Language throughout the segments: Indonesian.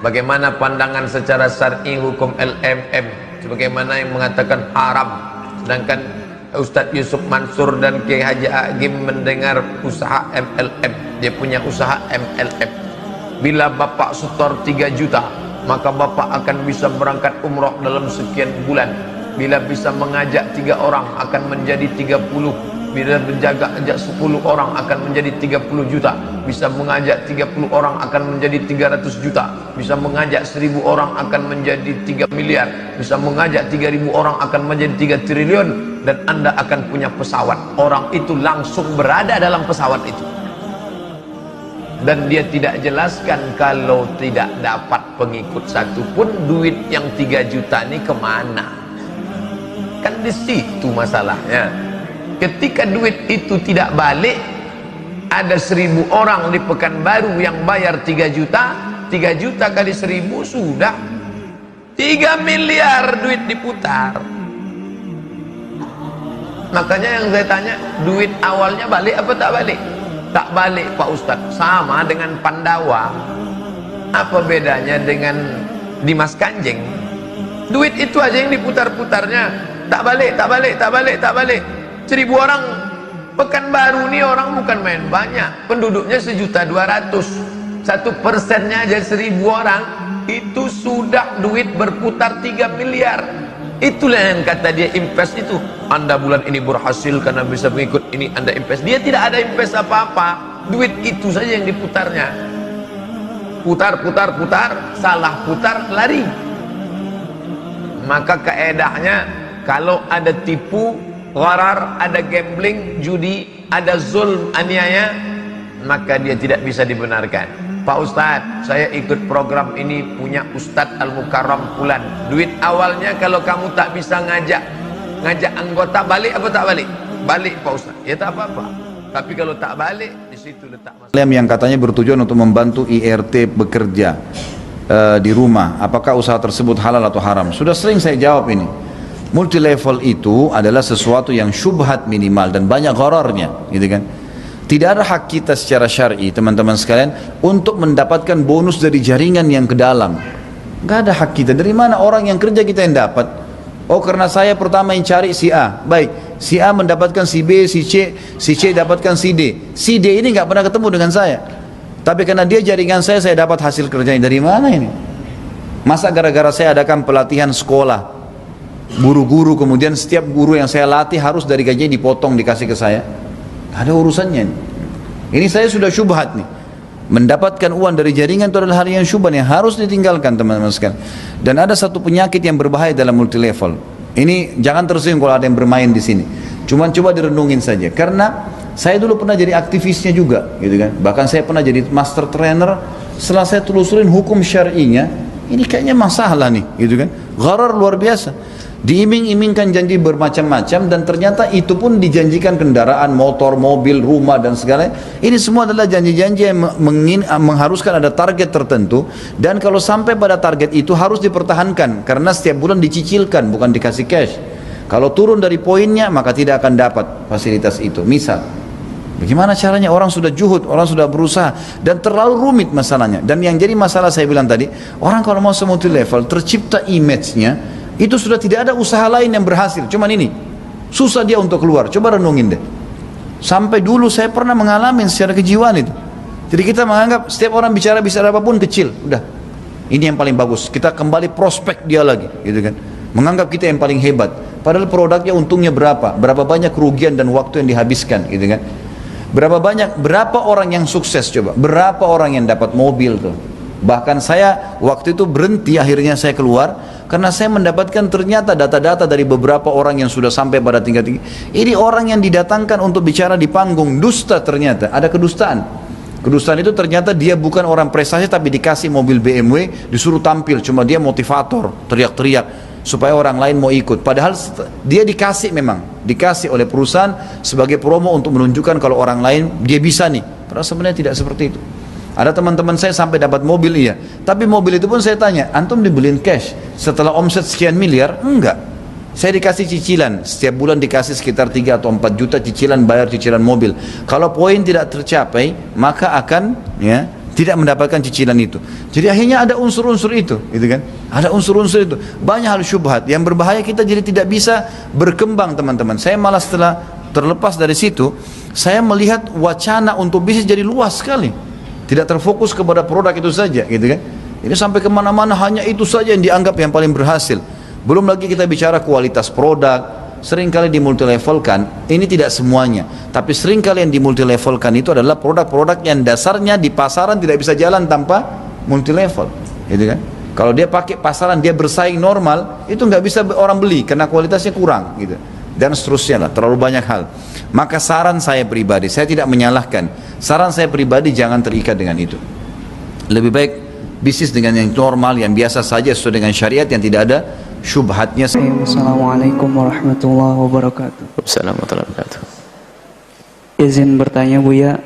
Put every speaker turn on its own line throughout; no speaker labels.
Bagaimana pandangan secara syar'i hukum LMM? Sebagaimana yang mengatakan haram, sedangkan Ustadz Yusuf Mansur dan Kiai Haji Agim mendengar usaha MLM. Dia punya usaha MLM. Bila bapak setor 3 juta, maka bapak akan bisa berangkat umroh dalam sekian bulan. Bila bisa mengajak 3 orang akan menjadi 30. Bila menjaga 10 orang akan menjadi 30 juta. Bisa mengajak 30 orang akan menjadi 300 juta. Bisa mengajak 1000 orang akan menjadi 3 miliar. Bisa mengajak 3000 orang akan menjadi 3 triliun. Dan Anda akan punya pesawat. Orang itu langsung berada dalam pesawat itu. Dan dia tidak jelaskan kalau tidak dapat pengikut satupun, duit yang 3 juta ini kemana. Kan di situ masalahnya. Ketika duit itu tidak balik, ada 1000 orang di Pekanbaru yang bayar 3 juta, 3 juta kali 1000 sudah 3 miliar duit diputar. Makanya yang saya tanya, duit awalnya balik apa tak balik? Tak balik Pak Ustadz. Sama dengan Pandawa. Apa bedanya dengan Dimas Kanjeng? Duit itu aja yang diputar-putarnya, tak balik, tak balik, tak balik, tak balik. 1000 orang Pekanbaru ini orang bukan main banyak, penduduknya 1.200.000. 1%-nya aja 1000 orang, itu sudah duit berputar 3 miliar. Itulah yang kata dia invest itu. Anda bulan ini berhasil karena bisa mengikut ini, Anda invest. Dia tidak ada invest apa-apa, duit itu saja yang diputarnya. Putar, putar, putar, salah putar, lari. Maka kaedahnya kalau ada tipu, gharar, ada gambling, judi, ada zulm, aniaya, maka dia tidak bisa dibenarkan. Pak Ustadz, saya ikut program ini punya Ustadz Al-Mukarram Fulan. Duit awalnya kalau kamu tak bisa ngajak anggota, balik apa tak balik? Balik Pak Ustadz. Ya tak apa-apa. Tapi kalau tak balik, di situ letak masalah.
Yang katanya bertujuan untuk membantu IRT bekerja di rumah, apakah usaha tersebut halal atau haram? Sudah sering saya jawab ini. Multi level itu adalah sesuatu yang syubhat minimal dan banyak ghararnya, gitu kan? Tidak ada hak kita secara syar'i, teman-teman sekalian, untuk mendapatkan bonus dari jaringan yang ke dalam. Gak ada hak kita. Dari mana orang yang kerja kita yang dapat? Oh, karena saya pertama yang cari si A. Baik, si A mendapatkan si B, si C dapatkan si D. Si D ini gak pernah ketemu dengan saya. Tapi karena dia jaringan saya dapat hasil kerjanya. Dari mana ini? Masa gara-gara saya adakan pelatihan sekolah, guru-guru, kemudian setiap guru yang saya latih harus dari gajinya dipotong dikasih ke saya? Ada urusannya. Ini saya sudah syubhat nih. Mendapatkan uang dari jaringan itu adalah hal yang syubhat yang harus ditinggalkan, teman-teman sekalian. Dan ada satu penyakit yang berbahaya dalam multi level. Ini jangan tersinggung kalau ada yang bermain di sini. Cuman coba direnungin saja. Karena saya dulu pernah jadi aktivisnya juga, gitu kan. Bahkan saya pernah jadi master trainer. Setelah saya telusurin hukum syar'inya, ini kayaknya masalah nih, gitu kan. Gharar luar biasa. Diiming-imingkan janji bermacam-macam dan ternyata itu pun dijanjikan kendaraan, motor, mobil, rumah dan segala. Ini semua adalah janji-janji yang mengharuskan ada target tertentu, dan kalau sampai pada target itu harus dipertahankan karena setiap bulan dicicilkan, bukan dikasih cash. Kalau turun dari poinnya maka tidak akan dapat fasilitas itu. Misal, bagaimana caranya? Orang sudah juhud, orang sudah berusaha dan terlalu rumit masalahnya. Dan yang jadi masalah saya bilang tadi, orang kalau mau multi level tercipta image-nya, itu sudah tidak ada usaha lain yang berhasil, cuman ini susah dia untuk keluar. Coba renungin deh, sampai dulu saya pernah mengalami secara kejiwaan itu. Jadi kita menganggap setiap orang bicara apapun kecil, udah ini yang paling bagus, kita kembali prospek dia lagi, gitu kan. Menganggap kita yang paling hebat, padahal produknya untungnya berapa banyak kerugian dan waktu yang dihabiskan, gitu kan. Berapa orang yang sukses, coba berapa orang yang dapat mobil tuh. Bahkan saya waktu itu berhenti, akhirnya saya keluar karena saya mendapatkan ternyata data-data dari beberapa orang yang sudah sampai pada tingkat tinggi. Ini orang yang didatangkan untuk bicara di panggung, dusta ternyata, ada kedustaan. Kedustaan itu ternyata dia bukan orang prestasi tapi dikasih mobil BMW, disuruh tampil, cuma dia motivator, teriak-teriak supaya orang lain mau ikut. Padahal dia dikasih oleh perusahaan sebagai promo untuk menunjukkan kalau orang lain dia bisa nih. Padahal sebenarnya tidak seperti itu. Ada teman-teman saya sampai dapat mobil, iya. Tapi mobil itu pun saya tanya, antum dibeliin cash setelah omset sekian miliar? Enggak. Saya dikasih cicilan, setiap bulan dikasih sekitar 3 atau 4 juta cicilan, bayar cicilan mobil. Kalau poin tidak tercapai, maka akan tidak mendapatkan cicilan itu. Jadi akhirnya ada unsur-unsur itu, gitu kan? Ada unsur-unsur itu. Banyak hal syubhat yang berbahaya, kita jadi tidak bisa berkembang, teman-teman. Saya malah setelah terlepas dari situ, saya melihat wacana untuk bisnis jadi luas sekali. Tidak terfokus kepada produk itu saja, gitu kan? Ini sampai kemana-mana hanya itu saja yang dianggap yang paling berhasil. Belum lagi kita bicara kualitas produk. Seringkali dimultilevelkan, ini tidak semuanya, tapi seringkali yang dimultilevelkan itu adalah produk-produk yang dasarnya di pasaran tidak bisa jalan tanpa multilevel, gitu kan? Kalau dia pakai pasaran, dia bersaing normal, itu nggak bisa orang beli karena kualitasnya kurang, gitu. Dan seterusnya lah, terlalu banyak hal. Maka saran saya pribadi, saya tidak menyalahkan, saran saya pribadi jangan terikat dengan itu. Lebih baik bisnis dengan yang normal, yang biasa saja sesuai dengan syariat, yang tidak ada syubhatnya.
Assalamualaikum warahmatullahi wabarakatuh.
Assalamualaikum warahmatullahi wabarakatuh.
Izin bertanya Buya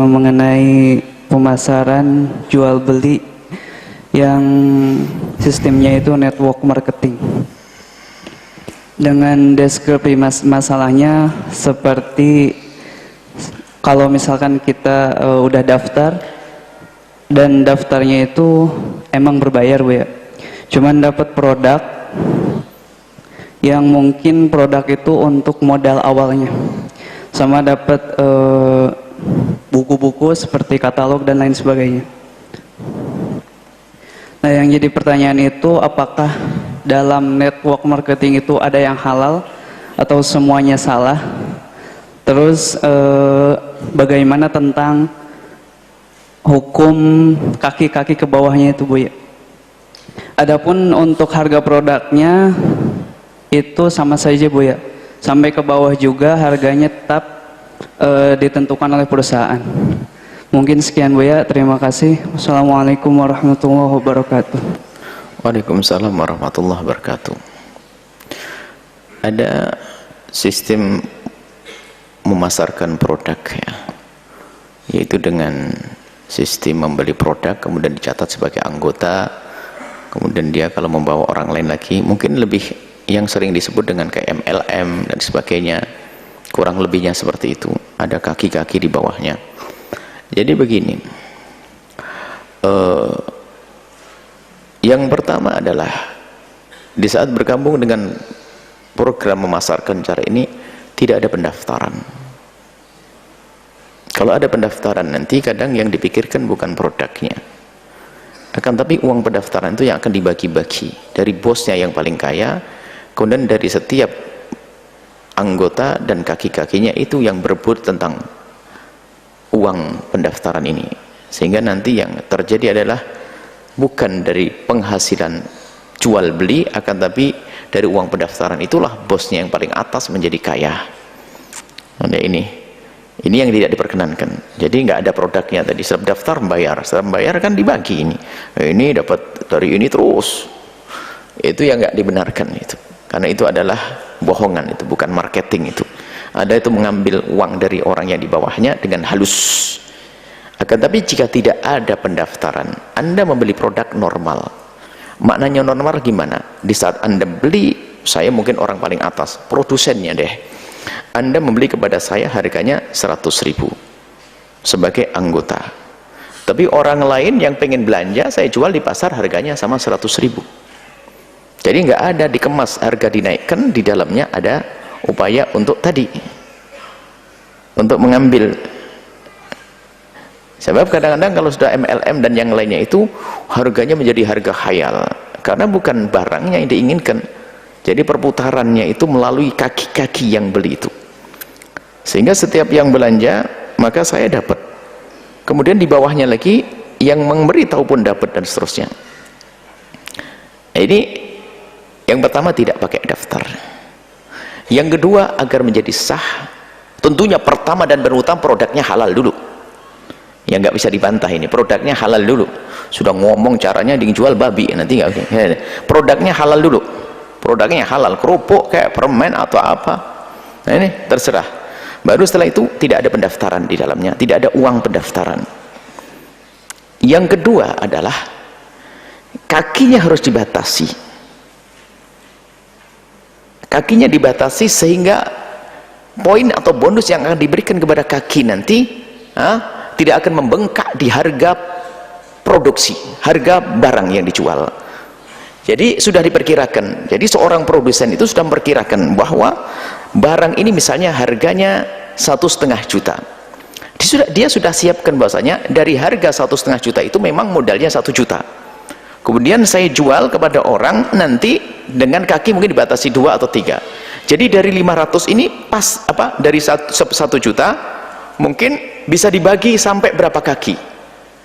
mengenai pemasaran jual beli yang sistemnya itu network marketing. Dengan deskripsi masalahnya seperti kalau misalkan kita udah daftar dan daftarnya itu emang berbayar Buya, cuman dapat produk yang mungkin produk itu untuk modal awalnya, sama dapat buku-buku seperti katalog dan lain sebagainya. Nah, yang jadi pertanyaan itu, apakah dalam network marketing itu ada yang halal atau semuanya salah? Terus bagaimana tentang hukum kaki-kaki ke bawahnya itu Bu ya? Adapun untuk harga produknya itu sama saja Bu ya, sampai ke bawah juga harganya tetap ditentukan oleh perusahaan. Mungkin sekian Bu ya, terima kasih. Wassalamualaikum warahmatullahi wabarakatuh.
Waalaikumsalam warahmatullahi wabarakatuh. Ada sistem memasarkan produk ya, yaitu dengan sistem membeli produk kemudian dicatat sebagai anggota, kemudian dia kalau membawa orang lain lagi, mungkin lebih yang sering disebut dengan kayak MLM dan sebagainya, kurang lebihnya seperti itu, ada kaki-kaki di bawahnya. Jadi begini, yang pertama adalah di saat bergabung dengan program memasarkan cara ini tidak ada pendaftaran. Kalau ada pendaftaran nanti kadang yang dipikirkan bukan produknya, akan tapi uang pendaftaran itu yang akan dibagi-bagi dari bosnya yang paling kaya, kemudian dari setiap anggota dan kaki-kakinya itu yang berebut tentang uang pendaftaran ini, sehingga nanti yang terjadi adalah bukan dari penghasilan jual beli, akan tapi dari uang pendaftaran itulah bosnya yang paling atas menjadi kaya. Nah, ini yang tidak diperkenankan. Jadi nggak ada produknya tadi, setelah daftar membayar kan dibagi ini dapat dari ini terus, itu yang nggak dibenarkan itu, karena itu adalah bohongan, itu bukan marketing. Itu ada itu mengambil uang dari orang yang di bawahnya dengan halus. Akan tapi jika tidak ada pendaftaran, Anda membeli produk normal. Maknanya normal gimana? Di saat Anda beli, saya mungkin orang paling atas, produsennya deh, Anda membeli kepada saya harganya 100.000 sebagai anggota, tapi orang lain yang pengen belanja saya jual di pasar harganya sama 100.000. Jadi nggak ada dikemas, harga dinaikkan, di dalamnya ada upaya untuk tadi, untuk mengambil. Sebab kadang-kadang kalau sudah MLM dan yang lainnya itu harganya menjadi harga khayal, karena bukan barangnya yang diinginkan. Jadi perputarannya itu melalui kaki-kaki yang beli itu, sehingga setiap yang belanja maka saya dapat, kemudian di bawahnya lagi yang memberitahu pun dapat, dan seterusnya. Nah, ini yang pertama, tidak pakai daftar. Yang kedua, agar menjadi sah, tentunya pertama dan berutama produknya halal dulu. Yang nggak bisa dibantah ini, produknya halal dulu. Sudah ngomong caranya dijual babi, nanti nggak, produknya halal dulu. Produknya halal, kerupuk kayak permen atau apa, nah ini terserah. Baru setelah itu tidak ada pendaftaran di dalamnya, tidak ada uang pendaftaran. Yang kedua adalah kakinya harus dibatasi. Kakinya dibatasi sehingga poin atau bonus yang akan diberikan kepada kaki nanti tidak akan membengkak di harga produksi, harga barang yang dijual. Jadi sudah diperkirakan. Jadi seorang produsen itu sudah memperkirakan bahwa barang ini misalnya harganya 1,5 juta. Dia sudah siapkan bahwasanya dari harga 1,5 juta itu memang modalnya 1 juta. Kemudian saya jual kepada orang nanti dengan kaki mungkin dibatasi 2 atau 3. Jadi dari 500 ini pas dari 1 juta mungkin bisa dibagi sampai berapa kaki,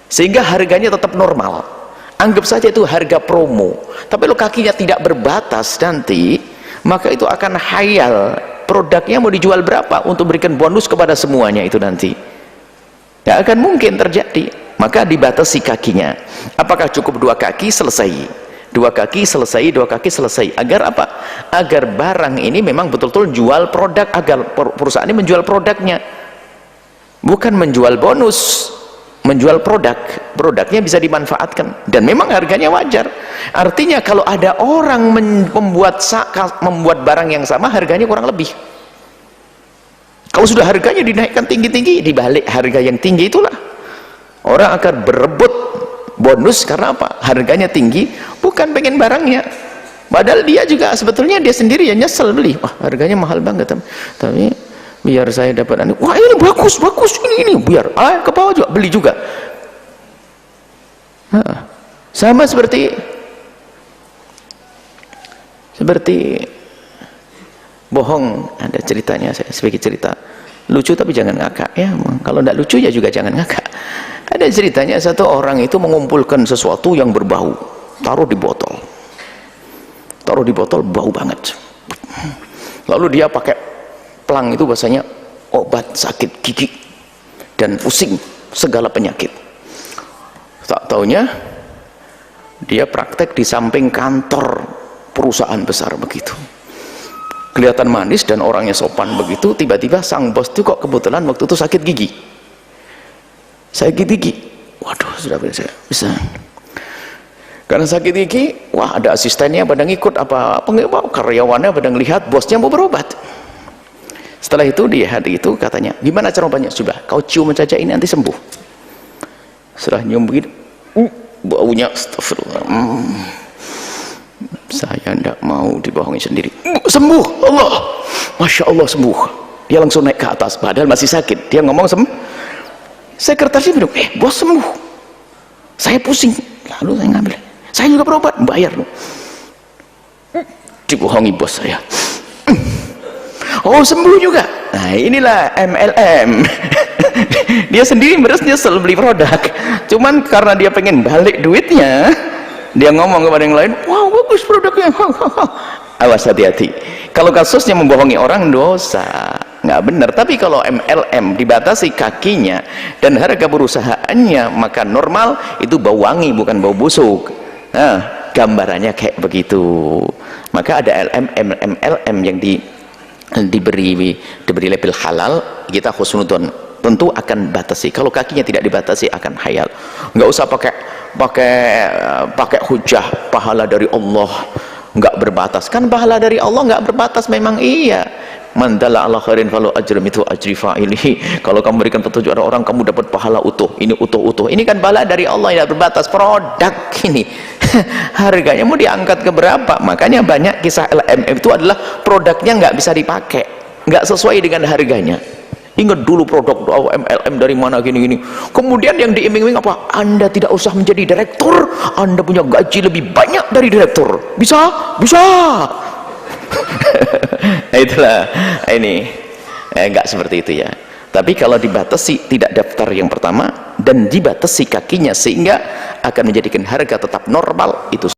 sehingga harganya tetap normal. Anggap saja itu harga promo. Tapi kalau kakinya tidak berbatas nanti, maka itu akan hayal. Produknya mau dijual berapa untuk berikan bonus kepada semuanya itu nanti. Tidak akan mungkin terjadi. Maka dibatasi kakinya. Apakah cukup 2 kaki selesai? 2 kaki selesai, 2 kaki selesai. Agar apa? Agar barang ini memang betul-betul jual produk, agar perusahaan ini menjual produknya. Bukan menjual bonus, menjual produknya bisa dimanfaatkan dan memang harganya wajar. Artinya kalau ada orang membuat barang yang sama, harganya kurang lebih. Kalau sudah harganya dinaikkan tinggi-tinggi, dibalik harga yang tinggi itulah orang akan berebut bonus. Karena apa? Harganya tinggi, bukan pengen barangnya, padahal dia juga sebetulnya dia sendiri yang nyesel beli. Wah, harganya mahal banget, tapi biar saya dapat wah ini bagus ini biar ke bawah juga beli juga. Sama seperti bohong. Ada ceritanya, saya sebagai cerita lucu tapi jangan ngakak ya. Kalau tidak lucu ya juga jangan ngakak. Ada ceritanya satu orang itu mengumpulkan sesuatu yang berbau, taruh di botol bau banget. Lalu dia pakai pelang itu bahasanya obat sakit gigi dan pusing segala penyakit. Tak taunya dia praktek di samping kantor perusahaan besar begitu. Kelihatan manis dan orangnya sopan begitu. Tiba-tiba sang bos itu kok kebetulan waktu itu sakit gigi. Sakit gigi. Waduh, sudah bisa. Karena sakit gigi, wah ada asistennya pada ngikut karyawannya pada ngelihat bosnya mau berobat. Setelah itu di hari itu katanya, gimana cara obatnya? Sudah, kau cium saja ini nanti sembuh. Setelah nyium begitu, baunya astagfirullah. Saya tidak mau dibohongi sendiri. Sembuh, Allah, masya Allah sembuh. Dia langsung naik ke atas, padahal masih sakit. Dia ngomong sembuh. Sekretarisnya bilang, bos sembuh. Saya pusing. Lalu saya ngambil. Saya juga berobat, bayar loh. Dibohongi bos saya. Oh sembuh juga. Nah inilah MLM. Dia sendiri beres nyesel beli produk, cuman karena dia pengen balik duitnya, dia ngomong kepada yang lain, wow bagus produknya. Awas, hati-hati. Kalau kasusnya membohongi orang dosa, nggak benar. Tapi kalau MLM dibatasi kakinya dan harga perusahaannya, maka normal itu bau wangi bukan bau busuk. Nah gambarannya kayak begitu. Maka ada MLM yang diberi label halal, kita husnudon, tentu akan batasi. Kalau kakinya tidak dibatasi akan hayal. Nggak usah pakai hujah pahala dari Allah nggak berbatas. Kan pahala dari Allah nggak berbatas memang iya. Man dalla ala khairin falahu ajrun mithlu ajri fa'ilihi. Kalau kamu berikan petunjuk ada orang, kamu dapat pahala utuh. Ini utuh-utuh. Ini kan pahala dari Allah yang tidak berbatas. Produk ini harganya mau diangkat ke berapa? Makanya banyak kisah LMM itu adalah produknya nggak bisa dipakai, nggak sesuai dengan harganya. Ingat dulu produk MLM dari mana gini-gini. Kemudian yang diiming-iming apa? Anda tidak usah menjadi direktur, Anda punya gaji lebih banyak dari direktur. Bisa? Nah, itulah ini enggak seperti itu ya. Tapi kalau dibatasi tidak daftar yang pertama dan dibatasi kakinya sehingga akan menjadikan harga tetap normal, itu